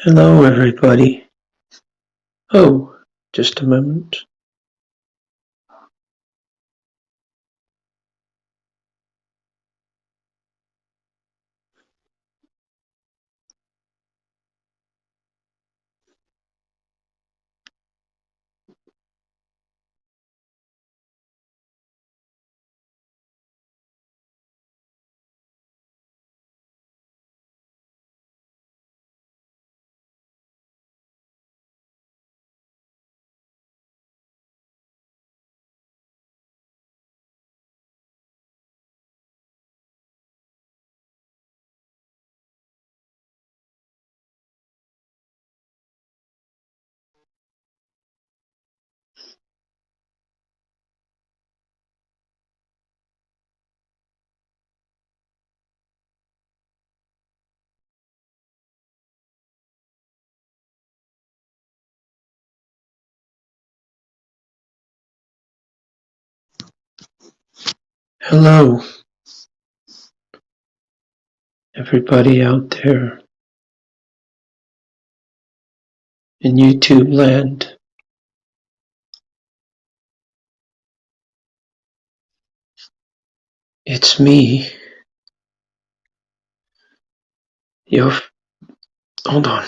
Hello, everybody. Oh, just a moment. Hello, everybody out there in YouTube land. It's me. Your. Hold on.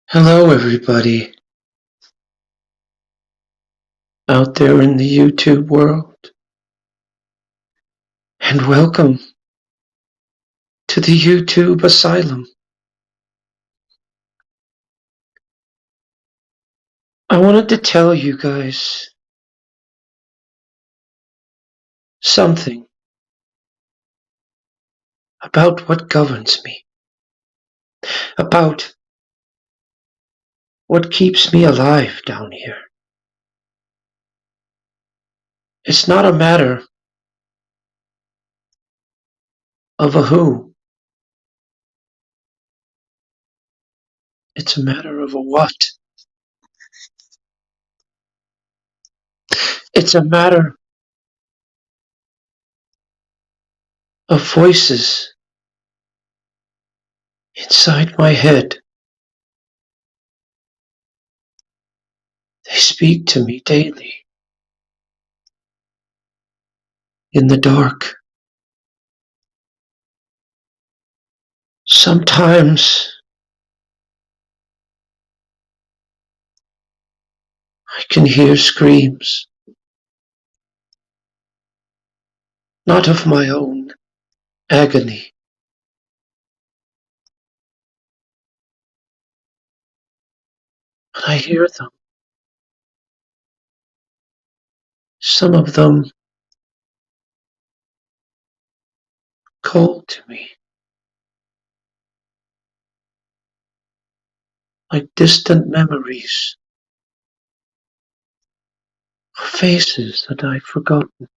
Hello, everybody out there in the YouTube world. And welcome to the YouTube Asylum. I wanted to tell you guys something about what governs me, about what keeps me alive down here. It's not a matter of a who, it's a matter of a what. It's a matter of voices inside my head. They speak to me daily in the dark. Sometimes I can hear screams, not of my own agony, but I hear them. Some of them call to me, like distant memories, faces that I've forgotten.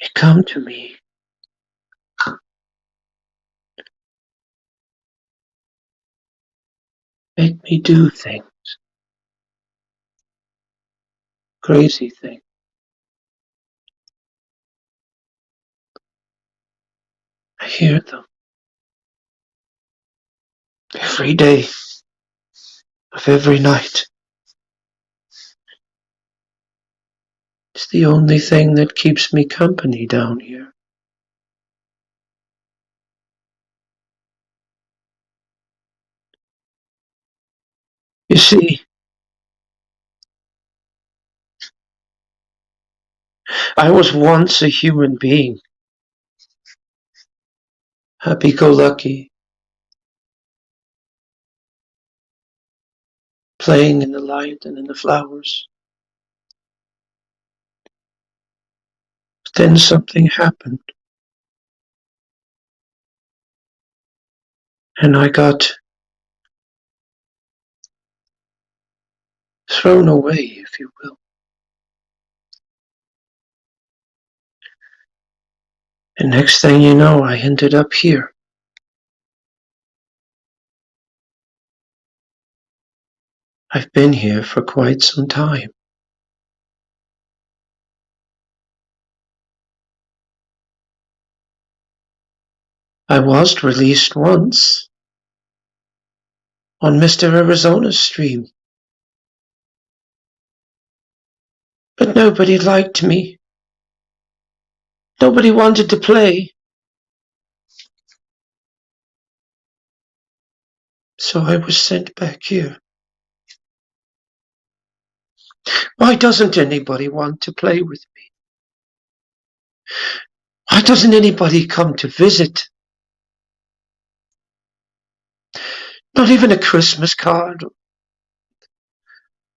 They come to me, make me do things, crazy things. I hear them every day of every night. It's the only thing that keeps me company down here. You see, I was once a human being, happy-go-lucky, playing in the light and in the flowers. But then something happened, and I got thrown away, if you will. And next thing you know, I ended up here. I've been here for quite some time. I was released once on Mr. Arizona's stream, but nobody liked me. Nobody wanted to play. So I was sent back here. Why doesn't anybody want to play with me? Why doesn't anybody come to visit? Not even a Christmas card,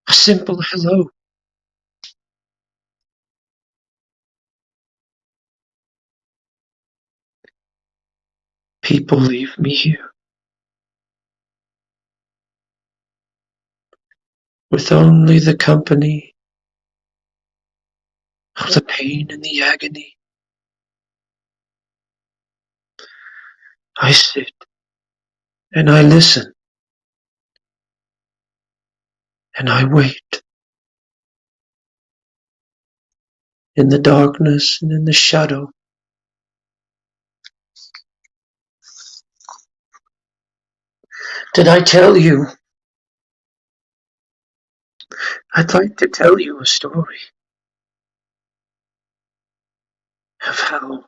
a simple hello. People leave me here with only the company of the pain and the agony. I sit and I listen and I wait in the darkness and in the shadow. Did I tell you? I'd like to tell you a story of how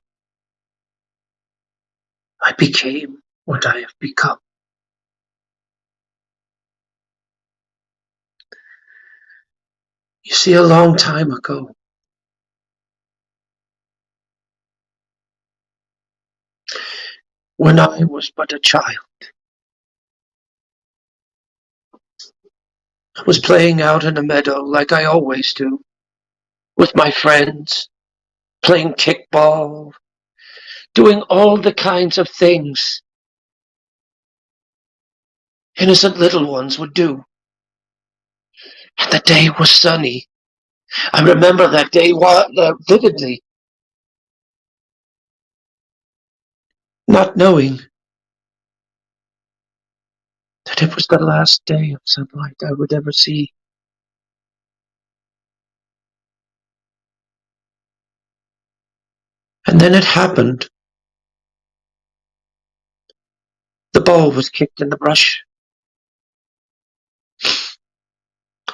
I became what I have become. You see, a long time ago, when I was but a child, I was playing out in a meadow like I always do, with my friends, playing kickball, doing all the kinds of things innocent little ones would do. And the day was sunny. I remember that day vividly, not knowing that it was the last day of sunlight I would ever see. And then it happened. The ball was kicked in the brush,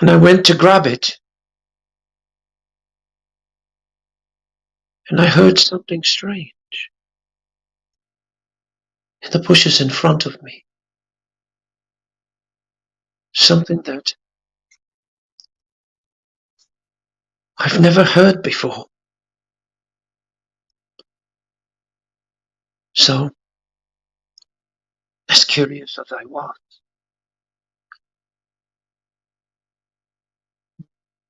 and I went to grab it. and I heard something strange in the bushes in front of me. Something that I've never heard before. So, as curious as I was,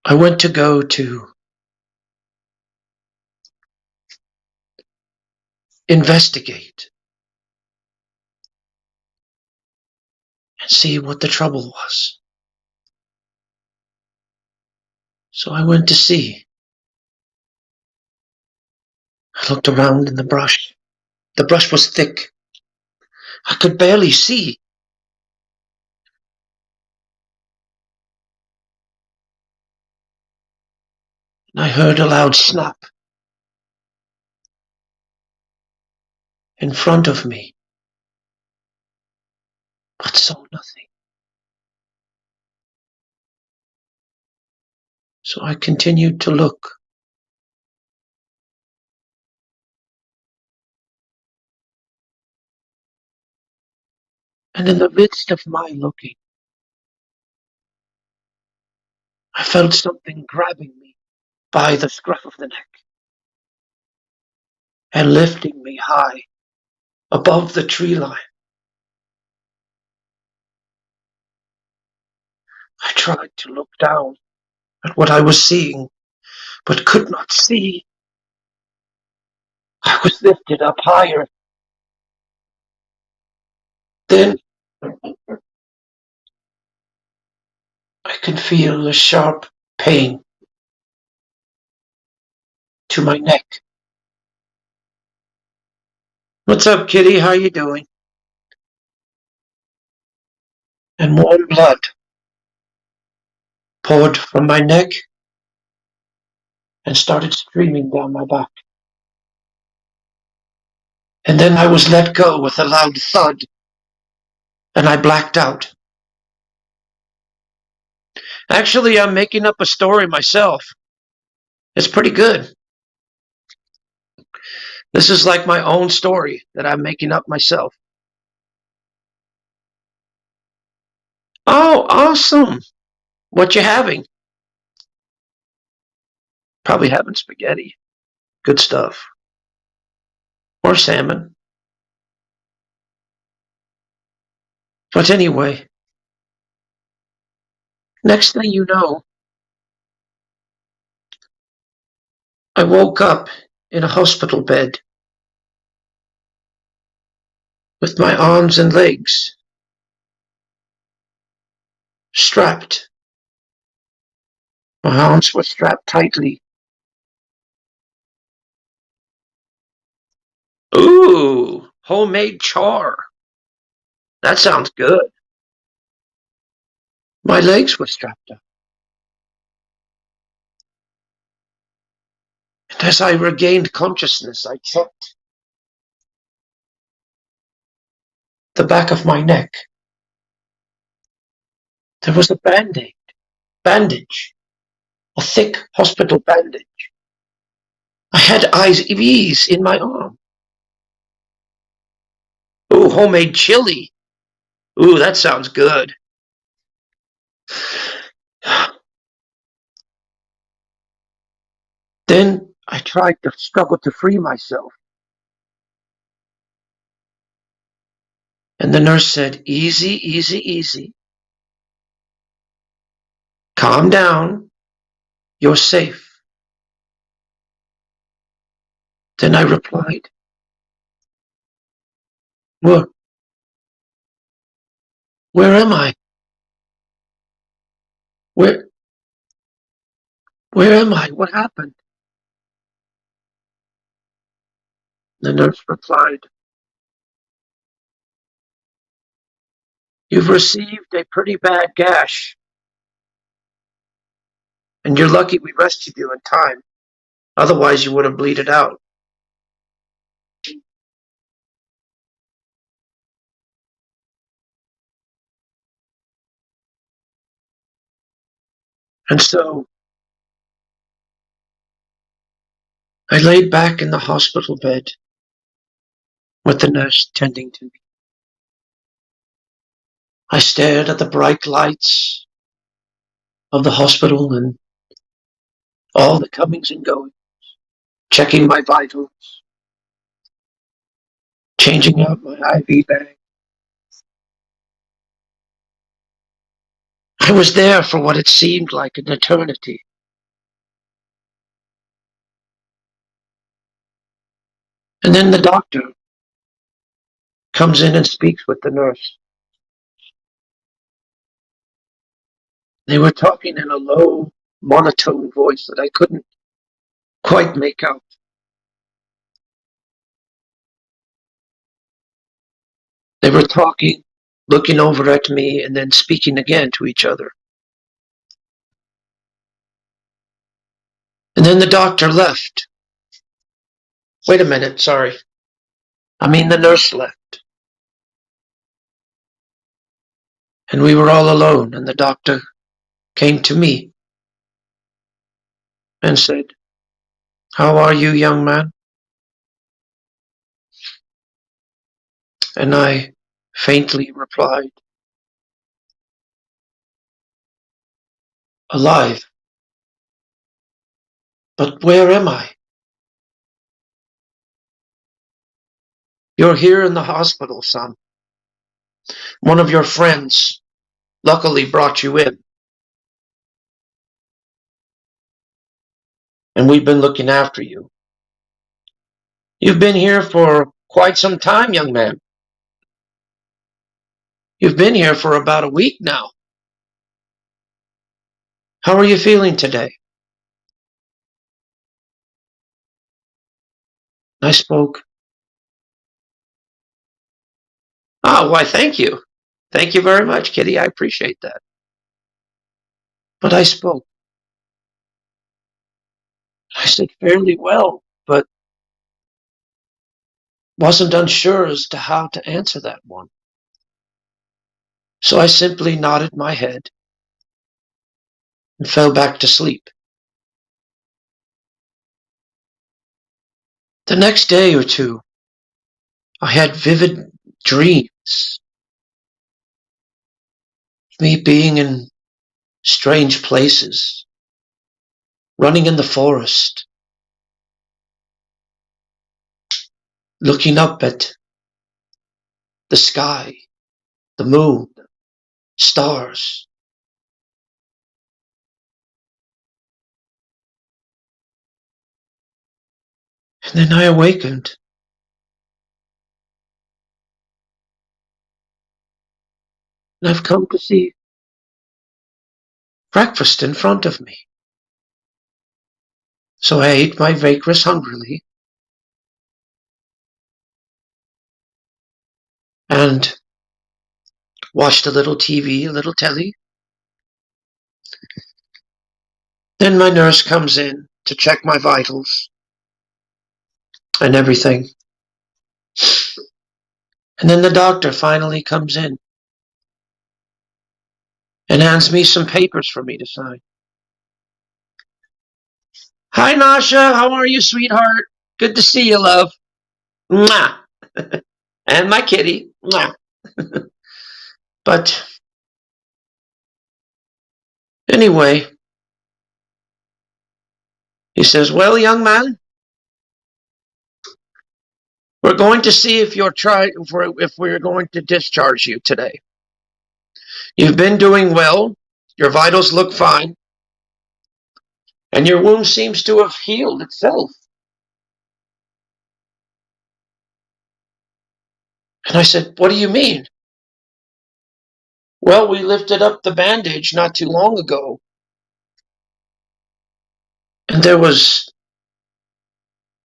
I went to go to investigate and see what the trouble was. So I went to see. I looked around in the brush. The brush was thick. I could barely see. And I heard a loud snap in front of me, but saw nothing. So I continued to look. And in the midst of my looking, I felt something grabbing me by the scruff of the neck and lifting me high above the tree line. I tried to look down at what I was seeing, but could not see. I was lifted up higher. Then I could feel a sharp pain to my neck. What's up, kitty? How you doing? And warm blood poured from my neck and started streaming down my back. And then I was let go with a loud thud, and I blacked out. Actually, I'm making up a story myself. It's pretty good. This is like my own story that I'm making up myself. Oh, awesome. What you having? Probably having spaghetti. Good stuff. Or salmon. But anyway, next thing you know, I woke up in a hospital bed with my arms and legs strapped. My arms were strapped tightly. Ooh, homemade char. That sounds good. My legs were strapped up. And as I regained consciousness, I checked the back of my neck. There was a bandage, a thick hospital bandage. I had IVs in my arm. Ooh, homemade chili. Ooh, that sounds good. Then I tried to struggle to free myself. And the nurse said, easy, easy, easy. Calm down. You're safe. Then I replied, Where, where am I? Where, where am I? What happened? The nurse replied, You've received a pretty bad gash, and you're lucky we rescued you in time. Otherwise, you would have bleeded out. And so I laid back in the hospital bed with the nurse tending to me. I stared at the bright lights of the hospital and all the comings and goings, checking my vitals, changing out my IV bag. I was there for what it seemed like an eternity. And then the doctor comes in and speaks with the nurse. They were talking in a low, monotone voice that I couldn't quite make out. They were talking, looking over at me, and then speaking again to each other. And then the doctor left. Wait a minute, sorry. The nurse left. And we were all alone, and the doctor came to me and said, "How are you, young man?" And I faintly replied, "Alive. But where am I?" "You're here in the hospital, son. One of your friends luckily brought you in, and we've been looking after you. You've been here for quite some time, young man. You've been here for about a week now. How are you feeling today?" I spoke. "Oh, why, thank you. Thank you very much, Kitty. I appreciate that." But I spoke. I said fairly well, but wasn't unsure as to how to answer that one. So I simply nodded my head and fell back to sleep. The next day or two, I had vivid dreams of me being in strange places, running in the forest, looking up at the sky, the moon, stars. And then I awakened, and I've come to see breakfast in front of me. So I ate my vagrus hungrily and watched a little TV, a little telly. Then my nurse comes in to check my vitals and everything. And then the doctor finally comes in and hands me some papers for me to sign. "Hi, Nasha. How are you, sweetheart? Good to see you, love. Mwah. And my kitty. Mwah." But anyway, he says, "Well, young man, we're going to see if we're going to discharge you today. You've been doing well. Your vitals look fine. And your wound seems to have healed itself." And I said, "What do you mean?" "Well, we lifted up the bandage not too long ago, and there was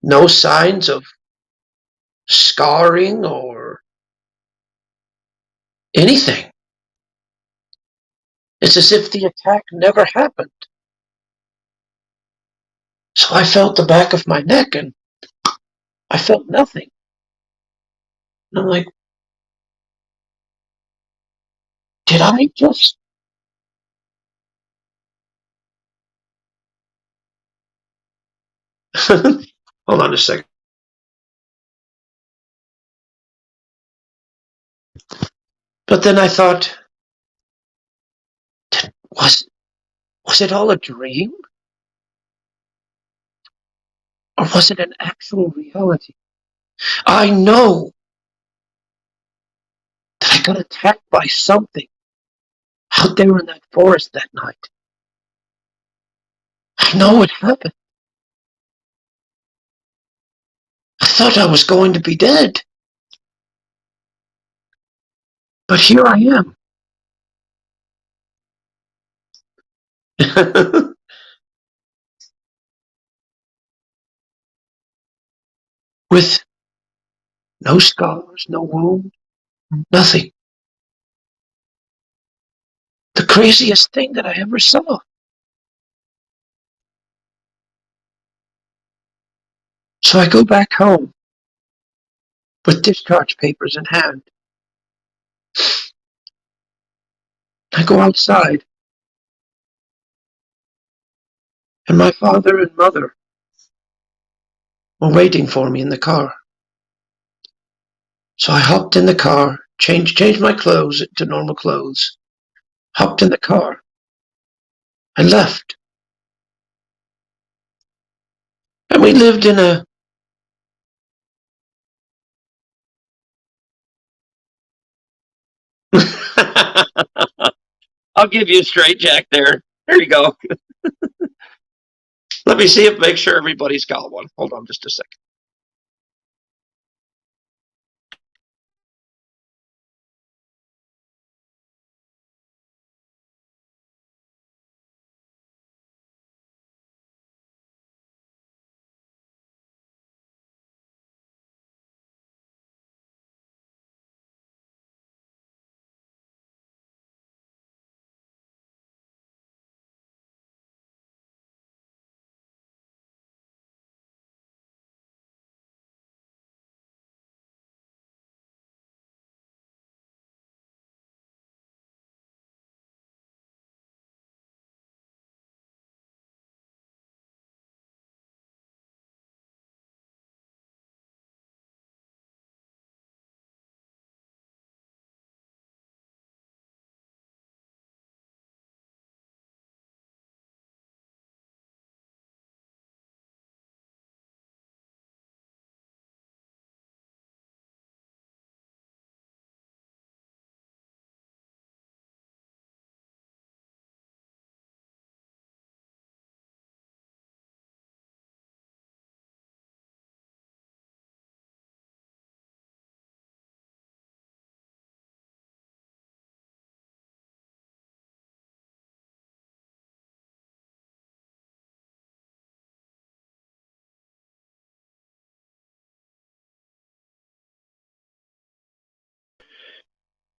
no signs of scarring or anything. It's as if the attack never happened." So I felt the back of my neck and I felt nothing. And I'm like, did I just? Hold on a second. But then I thought, was was it all a dream? Or was it an actual reality? I know that I got attacked by something out there in that forest that night. I know it happened. I thought I was going to be dead. But here I am. With no scars, no wound, nothing. The craziest thing that I ever saw. So I go back home with discharge papers in hand. I go outside, and my father and mother were waiting for me in the car. So I hopped in the car, changed my clothes to normal clothes, hopped in the car, and left. And we lived in a I'll give you a straight jack there. There you go. Let me see if make sure everybody's got one. Hold on just a second.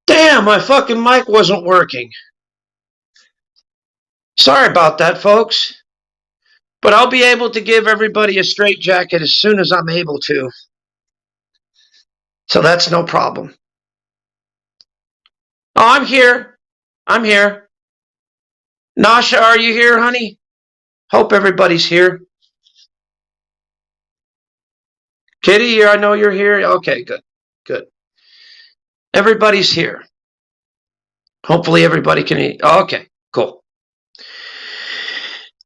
Damn, my fucking mic wasn't working. Sorry about that, folks. But I'll be able to give everybody a straight jacket as soon as I'm able to. So that's no problem. Oh, I'm here. I'm here. Nasha, are you here, honey? Hope everybody's here. Kitty, I know you're here. Okay, good. Good. Everybody's here. Hopefully everybody can eat. Okay, cool.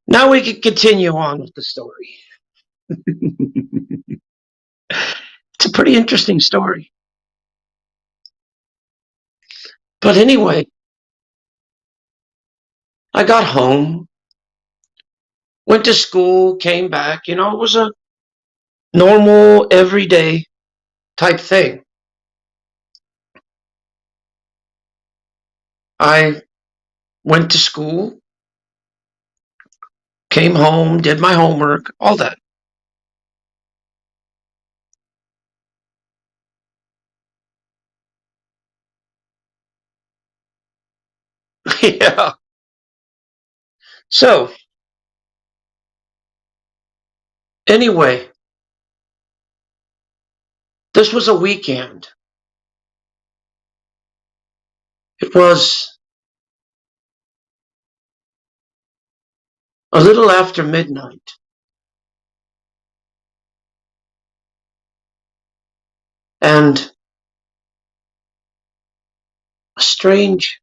Now we can continue on with the story. It's a pretty interesting story. But anyway, I got home, went to school, came back. It was a normal, everyday type thing. I went to school, came home, did my homework, all that. Yeah. So, anyway, this was a weekend. It was a little after midnight. And a strange,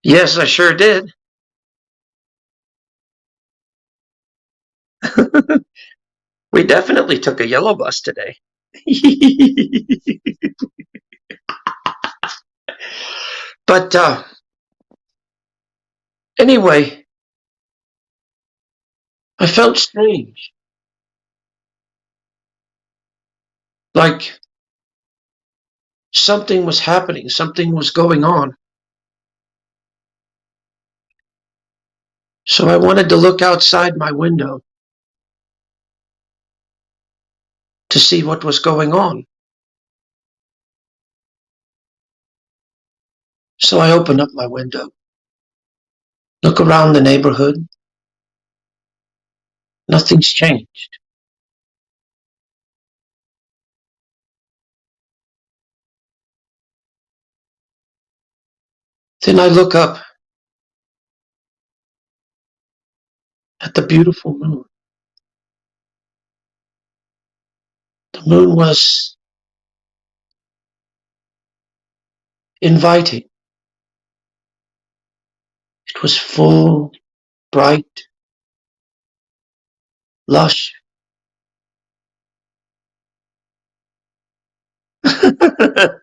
yes, I sure did. We definitely took a yellow bus today. But anyway, I felt strange. Like something was happening, something was going on. So I wanted to look outside my window to see what was going on. So I opened up my window, look around the neighborhood. Nothing's changed. Then I look up at the beautiful moon. The moon was inviting. It was full, bright, lush. it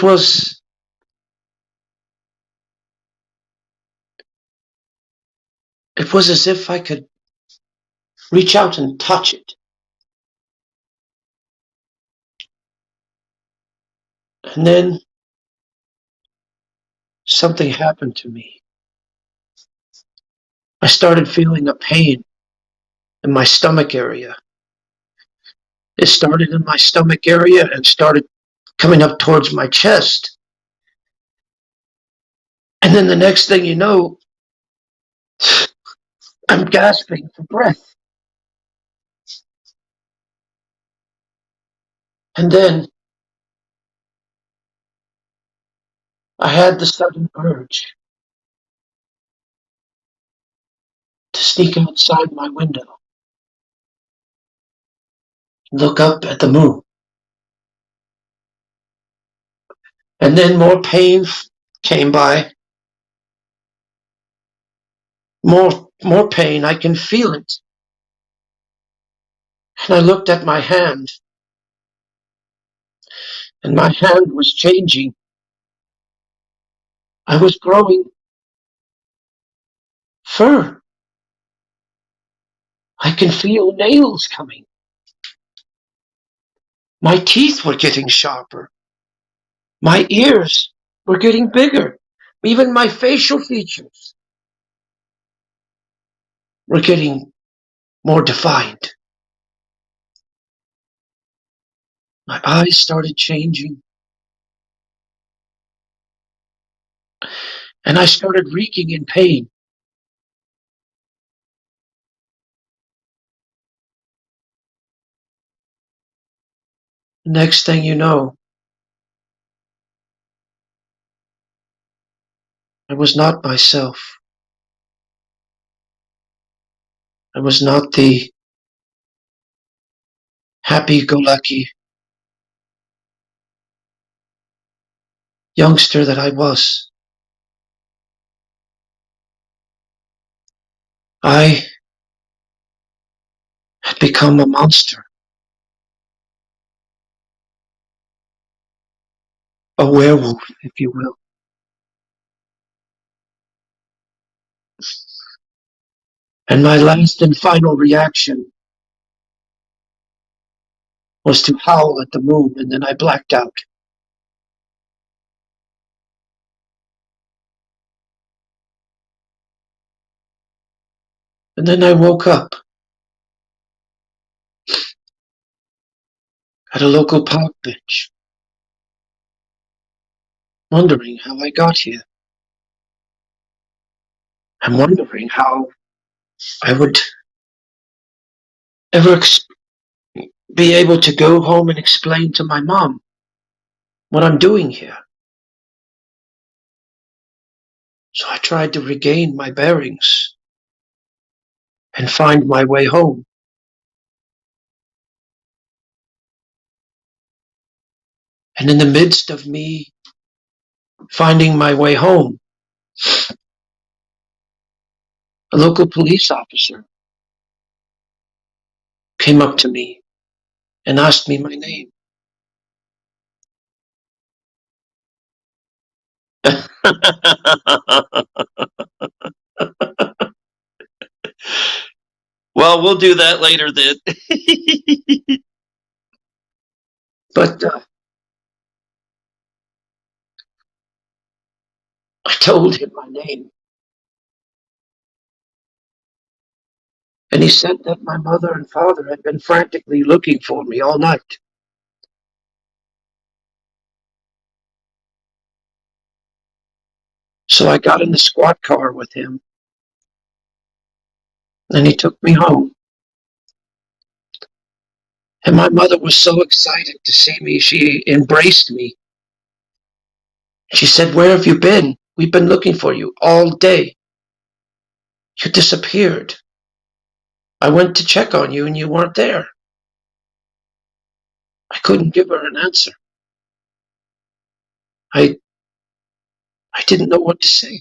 was it was as if I could reach out and touch it. And then something happened to me. I started feeling a pain in my stomach area. It started in my stomach area and started coming up towards my chest. And then the next thing you know, I'm gasping for breath. And then I had the sudden urge to sneak outside my window and look up at the moon. And then more pain came by. More pain. I can feel it. And I looked at my hand, and my hand was changing. I was growing fur. I can feel nails coming. My teeth were getting sharper. My ears were getting bigger. Even my facial features were getting more defined. My eyes started changing, and I started reeking in pain. Next thing you know, I was not myself. I was not the happy-go-lucky youngster that I was. I had become a monster, a werewolf, if you will. And my last and final reaction was to howl at the moon, and then I blacked out. And then I woke up at a local park bench, wondering how I got here. I'm wondering how I would ever be able to go home and explain to my mom what I'm doing here. So I tried to regain my bearings and find my way home. And in the midst of me finding my way home, a local police officer came up to me and asked me my name. Well, we'll do that later then. But I told him my name, and he said that my mother and father had been frantically looking for me all night. So I got in the squad car with him, and he took me home. And my mother was so excited to see me, she embraced me. She said, "Where have you been? We've been looking for you all day. You disappeared. I went to check on you and you weren't there." I couldn't give her an answer. I I didn't know what to say.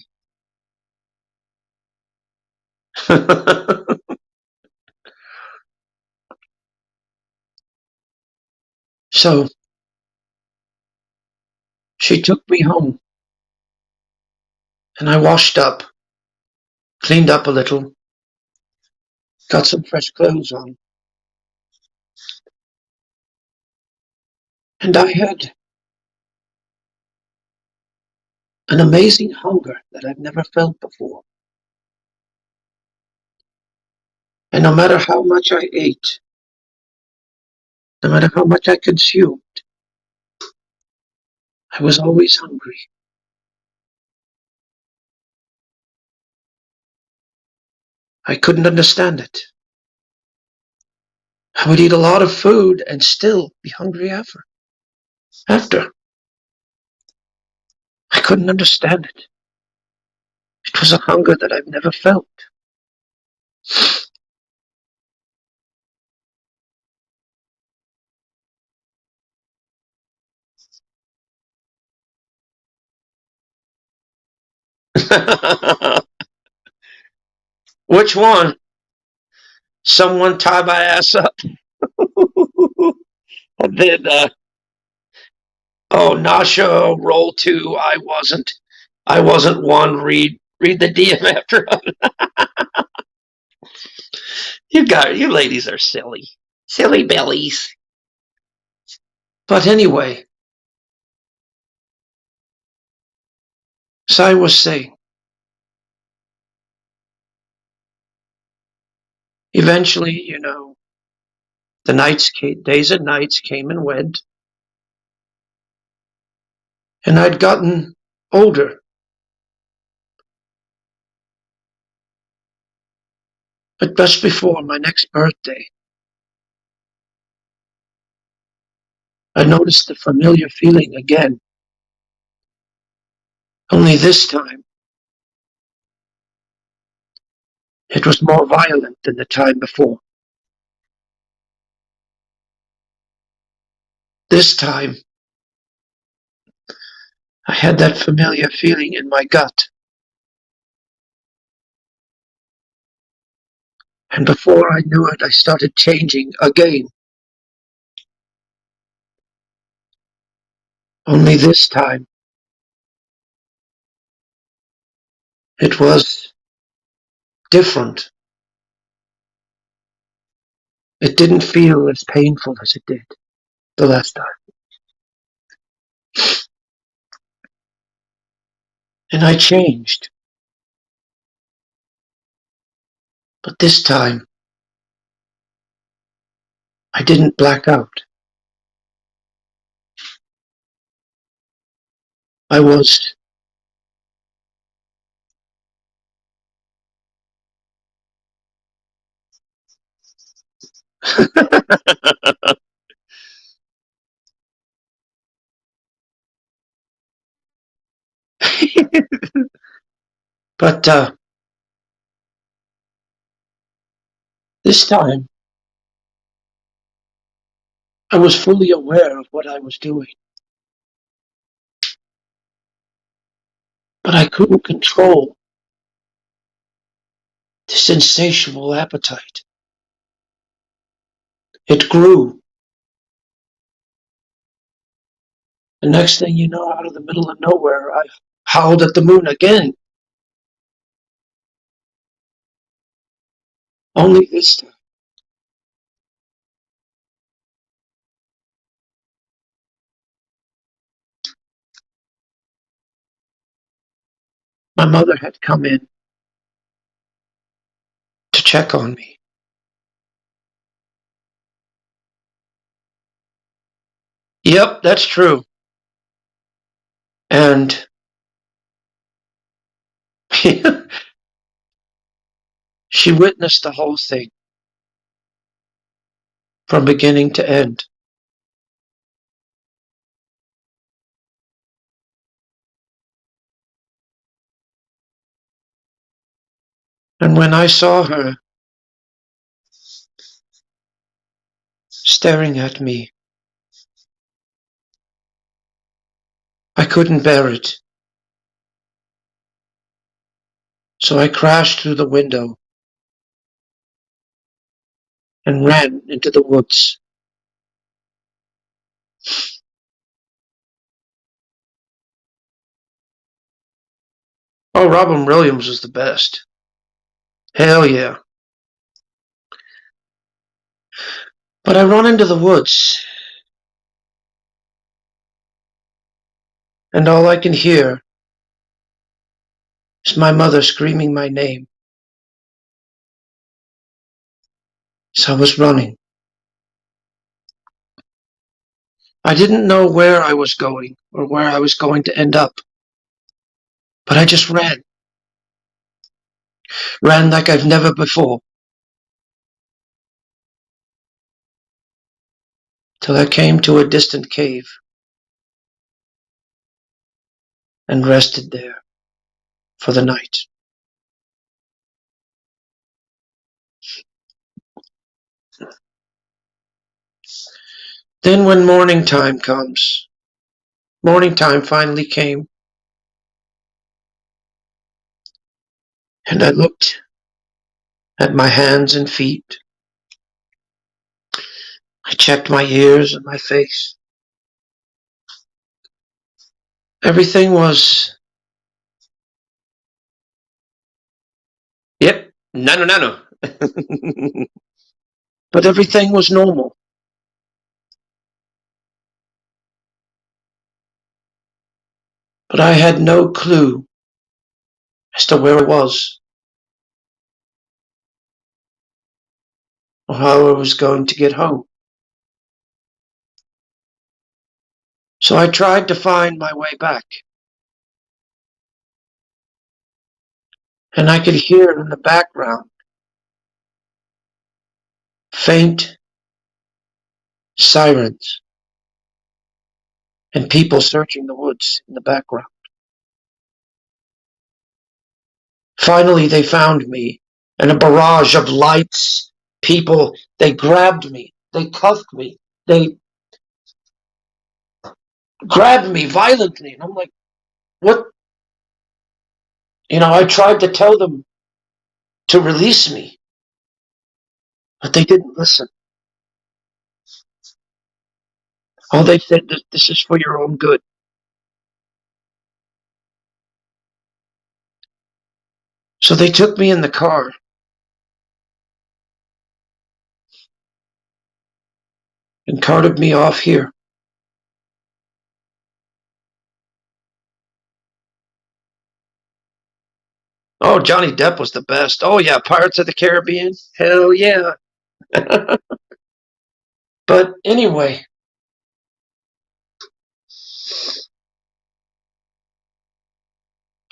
So she took me home, and I washed up, cleaned up a little, got some fresh clothes on, and I had an amazing hunger that I've never felt before. And no matter how much I ate, no matter how much I consumed, I was always hungry. I couldn't understand it. I would eat a lot of food and still be hungry after. I couldn't understand it. It was a hunger that I've never felt. Which one? Someone tie my ass up. And then, Nasha, roll two. I wasn't one. Read the DM after. You ladies are silly. Silly bellies. But anyway, as I was saying, eventually, days and nights came and went, and I'd gotten older. But just before my next birthday, I noticed the familiar feeling again. Only this time, it was more violent than the time before. This time, I had that familiar feeling in my gut. And before I knew it, I started changing again. Only this time, it was different. It didn't feel as painful as it did the last time. And I changed. But this time, I didn't black out. I was But this time, I was fully aware of what I was doing. But I couldn't control this insatiable appetite. It grew. The next thing you know, out of the middle of nowhere, I howled at the moon again. Only this time, my mother had come in to check on me. Yep, that's true. And she witnessed the whole thing from beginning to end. And when I saw her staring at me, I couldn't bear it. So I crashed through the window and ran into the woods. Oh, Robin Williams was the best. Hell yeah. But I run into the woods, and all I can hear is my mother screaming my name. So I was running. I didn't know where I was going or where I was going to end up, but I just ran. Ran like I've never before, till I came to a distant cave and rested there for the night. Then when morning time comes, morning time finally came, and I looked at my hands and feet. I checked my ears and my face. Everything was, yep, no. But everything was normal. But I had no clue as to where I was or how I was going to get home. So I tried to find my way back. And I could hear in the background faint sirens and people searching the woods in the background. Finally, they found me, and a barrage of lights, people, they grabbed me, they cuffed me, they grabbed me violently. And I'm like, what? I tried to tell them to release me, but they didn't listen. All they said, this is for your own good. So they took me in the car and carted me off here. Oh, Johnny Depp was the best. Oh, yeah, Pirates of the Caribbean. Hell yeah. But anyway,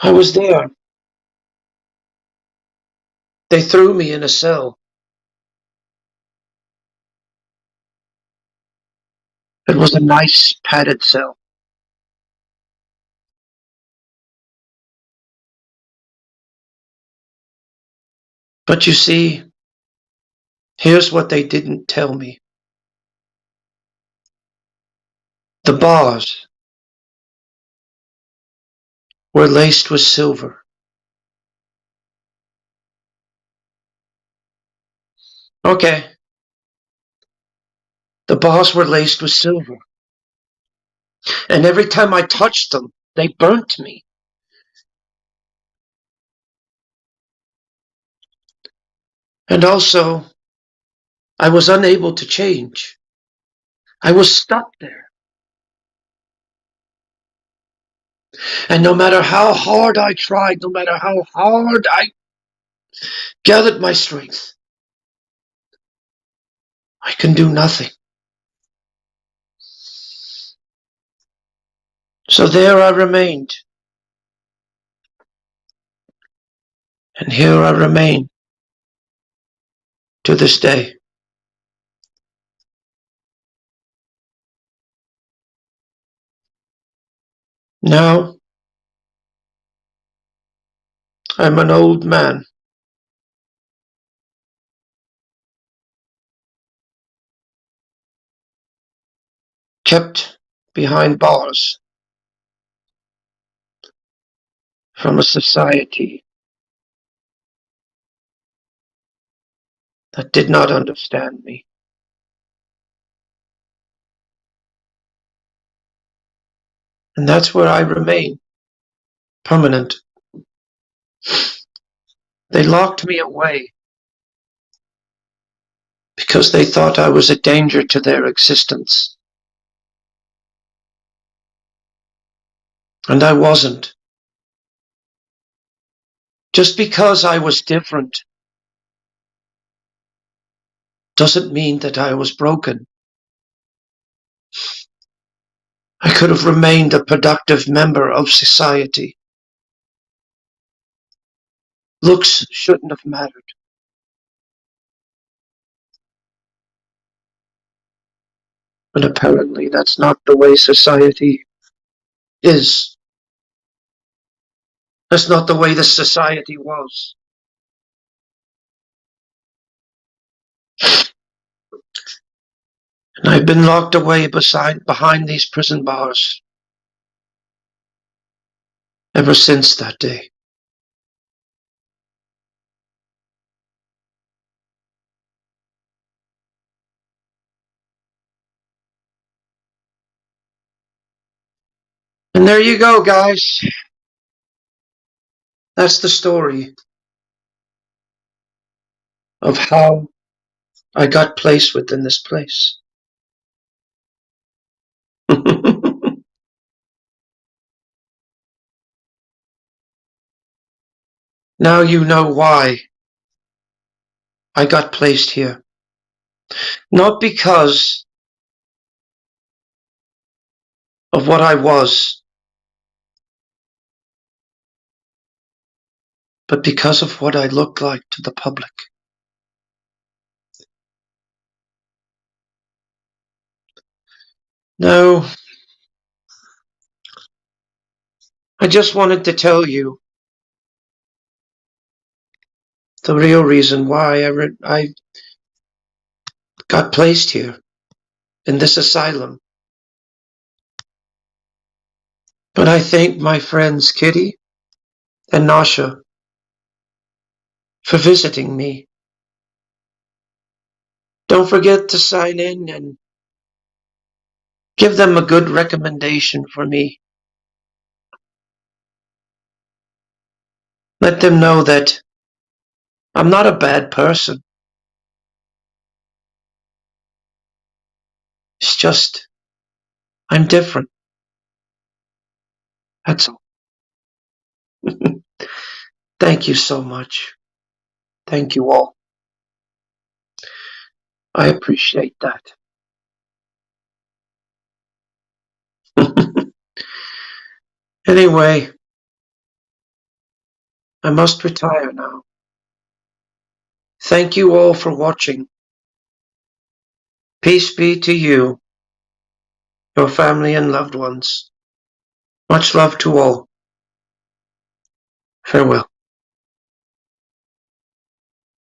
I was there. They threw me in a cell. It was a nice padded cell. But you see, here's what they didn't tell me. The bars were laced with silver. Okay. The bars were laced with silver. And every time I touched them, they burnt me. And also, I was unable to change. I was stuck there. And no matter how hard I tried, no matter how hard I gathered my strength, I can do nothing. So there I remained. And here I remain to this day. Now, I'm an old man. Kept behind bars from a society that did not understand me. And that's where I remain, permanent. They locked me away because they thought I was a danger to their existence. And I wasn't. Just because I was different doesn't mean that I was broken. I could have remained a productive member of society. Looks shouldn't have mattered. But apparently that's not the way society is. That's not the way the society was. And I've been locked away behind these prison bars ever since that day. And there you go, guys. That's the story of how I got placed within this place. Now you know why I got placed here. Not because of what I was, but because of what I looked like to the public. No, I just wanted to tell you the real reason why I got placed here in this asylum. But I thank my friends Kitty and Nasha for visiting me. Don't forget to sign in and give them a good recommendation for me. Let them know that I'm not a bad person. It's just, I'm different. That's all. Thank you so much. Thank you all. I appreciate that. Anyway, I must retire now. Thank you all for watching. Peace be to you, your family and loved ones. Much love to all. Farewell.